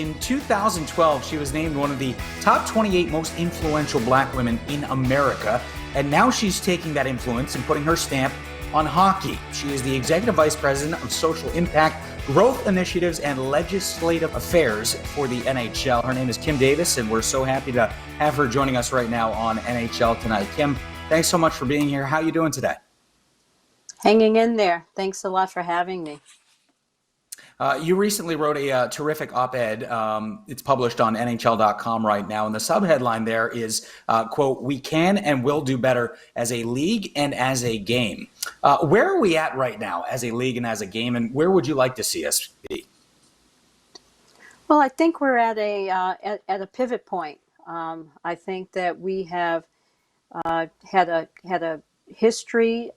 In 2012, she was named one of the top 28 most influential black women in America, and now she's taking that influence and putting her stamp on hockey. She is the Executive Vice President of Social Impact, Growth Initiatives, and Legislative Affairs for the NHL. Her name is Kim Davis, and we're so happy to have her joining us right now on NHL Tonight. Kim, thanks so much for being here. How are you doing today? Hanging in there. Thanks a lot for having me. You recently wrote a terrific op-ed. It's published on NHL.com right now. And the subheadline there is, quote, "We can and will do better as a league and as a game." Where are we at right now as a league and as a game? And where would you like to see us be? Well, I think we're at a pivot point. I think that we have had a history,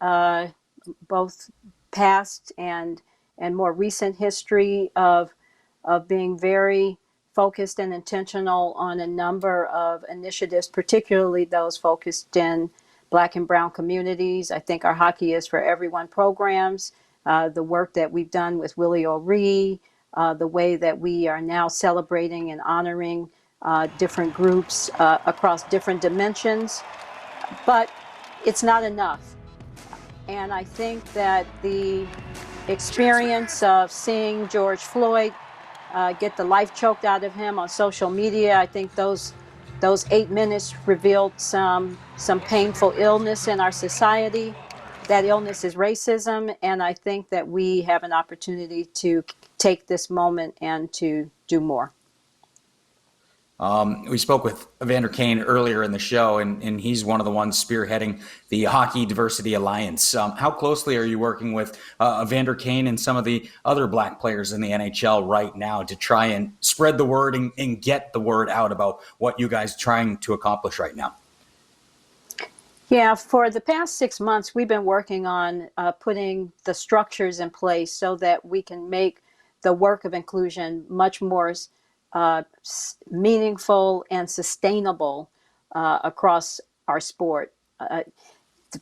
both past and more recent history of being very focused and intentional on a number of initiatives, particularly those focused in Black and Brown communities. I think our Hockey is for Everyone programs, the work that we've done with Willie O'Ree, the way that we are now celebrating and honoring different groups across different dimensions. But it's not enough. And I think that the experience of seeing George Floyd get the life choked out of him on social media, I think those 8 minutes revealed some painful illness in our society. That illness is racism, and I think that we have an opportunity to take this moment and to do more. We spoke with Evander Kane earlier in the show, and he's one of the ones spearheading the Hockey Diversity Alliance. How closely are you working with Evander Kane and some of the other black players in the NHL right now to try and spread the word and get the word out about what you guys are trying to accomplish right now? Yeah, for the past 6 months, we've been working on putting the structures in place so that we can make the work of inclusion much more meaningful and sustainable across our sport.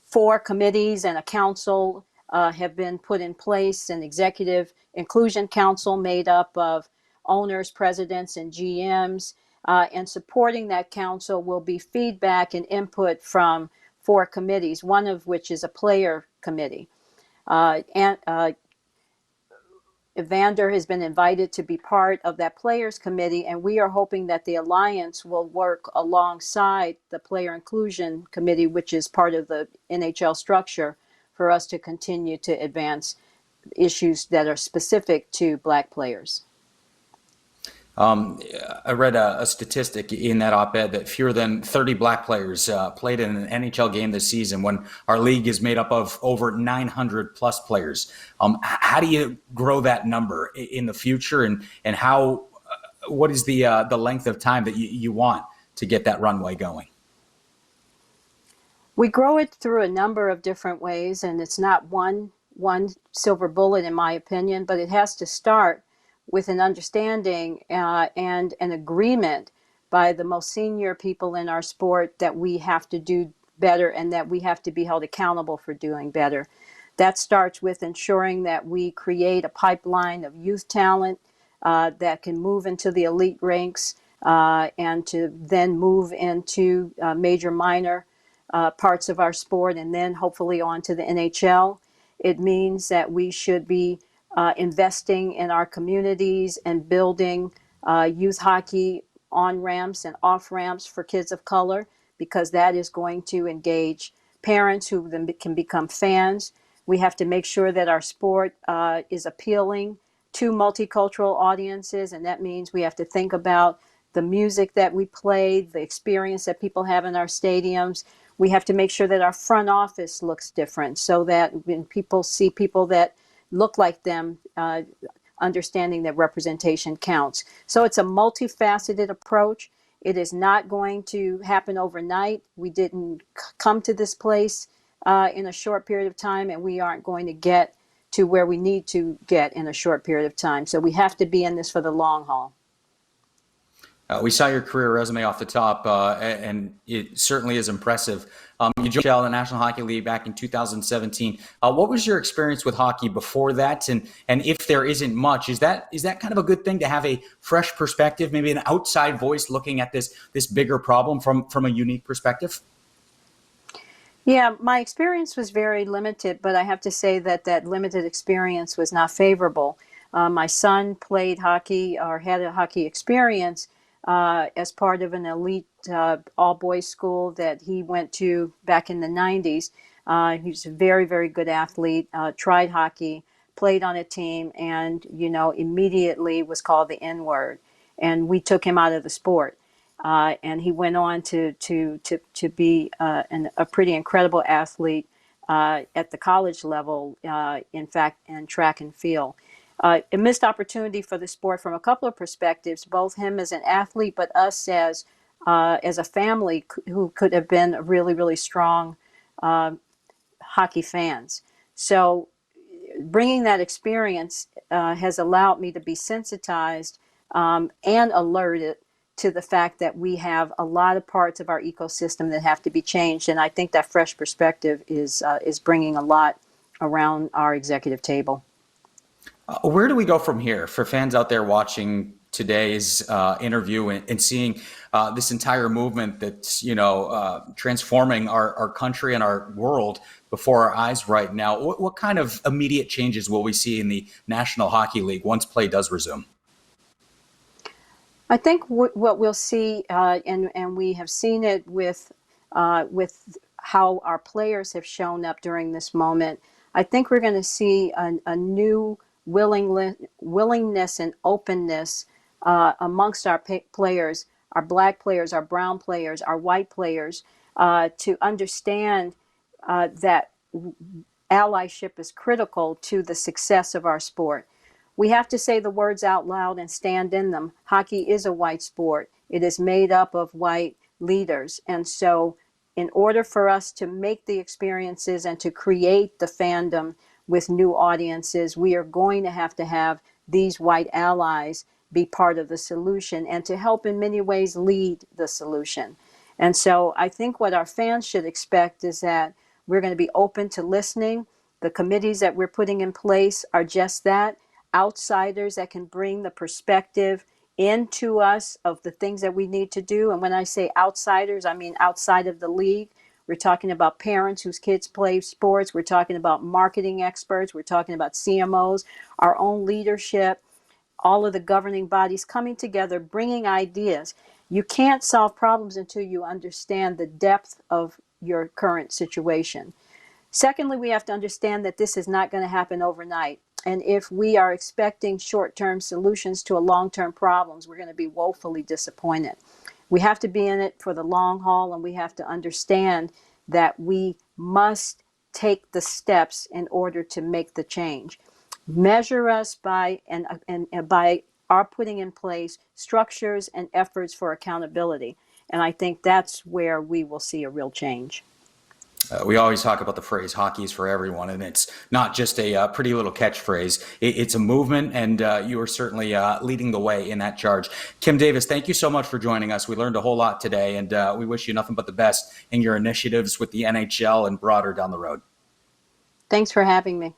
4 committees and a council have been put in place, an executive inclusion council made up of owners, presidents, and GMs. And supporting that council will be feedback and input from 4 committees, one of which is a player committee. Evander has been invited to be part of that players committee, and we are hoping that the Alliance will work alongside the player inclusion committee, which is part of the NHL structure, for us to continue to advance issues that are specific to Black players. I read a statistic in that op-ed that fewer than 30 black players played in an NHL game this season, when our league is made up of over 900 plus players. How do you grow that number in the future, and how? What is the length of time that you want to get that runway going? We grow it through a number of different ways, and it's not one silver bullet, in my opinion, but it has to start with an understanding and an agreement by the most senior people in our sport that we have to do better and that we have to be held accountable for doing better. That starts with ensuring that we create a pipeline of youth talent that can move into the elite ranks and to then move into major, minor parts of our sport, and then hopefully on to the NHL. It means that we should be investing in our communities and building youth hockey on-ramps and off-ramps for kids of color, because that is going to engage parents who then can become fans. We have to make sure that our sport is appealing to multicultural audiences, and that means we have to think about the music that we play, the experience that people have in our stadiums. We have to make sure that our front office looks different, so that when people see people that look like them, understanding that representation counts. So it's a multifaceted approach. It is not going to happen overnight. We didn't come to this place in a short period of time, and we aren't going to get to where we need to get in a short period of time. So we have to be in this for the long haul. We saw your career resume off the top, and it certainly is impressive. You joined the National Hockey League back in 2017. What was your experience with hockey before that? And if there isn't much, is that kind of a good thing to have a fresh perspective, maybe an outside voice looking at this bigger problem from a unique perspective? Yeah, my experience was very limited, but I have to say that that limited experience was not favorable. My son played hockey or had a hockey experience as part of an elite all boys school that he went to back in the 90s. He was a very, very good athlete, tried hockey, played on a team, and, immediately was called the N word. And we took him out of the sport. And he went on to be a pretty incredible athlete at the college level, in fact, in track and field. A missed opportunity for the sport from a couple of perspectives, both him as an athlete, but us as a family who could have been really, really strong hockey fans. So bringing that experience has allowed me to be sensitized and alerted to the fact that we have a lot of parts of our ecosystem that have to be changed. And I think that fresh perspective is bringing a lot around our executive table. Where do we go from here for fans out there watching today's interview and seeing this entire movement that's transforming our country and our world before our eyes right now? What kind of immediate changes will we see in the National Hockey League once play does resume? I think what we'll see, and we have seen it with how our players have shown up during this moment. I think we're going to see a new willingness and openness amongst our players, our black players, our brown players, our white players, to understand that allyship is critical to the success of our sport. We have to say the words out loud and stand in them. Hockey is a white sport. It is made up of white leaders. And so in order for us to make the experiences and to create the fandom with new audiences, we are going to have these white allies be part of the solution and to help in many ways lead the solution. And so I think what our fans should expect is that we're going to be open to listening. The committees that we're putting in place are just that. Outsiders that can bring the perspective into us of the things that we need to do. And when I say outsiders, I mean outside of the league. We're talking about parents whose kids play sports. We're talking about marketing experts. We're talking about CMOs, our own leadership, all of the governing bodies coming together, bringing ideas. You can't solve problems until you understand the depth of your current situation. Secondly, we have to understand that this is not going to happen overnight. And if we are expecting short-term solutions to a long-term problems, we're going to be woefully disappointed. We have to be in it for the long haul, and we have to understand that we must take the steps in order to make the change. Measure us by by our putting in place structures and efforts for accountability. And I think that's where we will see a real change. We always talk about the phrase "hockey is for everyone," and it's not just a pretty little catchphrase. It's a movement, and you are certainly leading the way in that charge. Kim Davis, thank you so much for joining us. We learned a whole lot today, and we wish you nothing but the best in your initiatives with the NHL and broader down the road. Thanks for having me.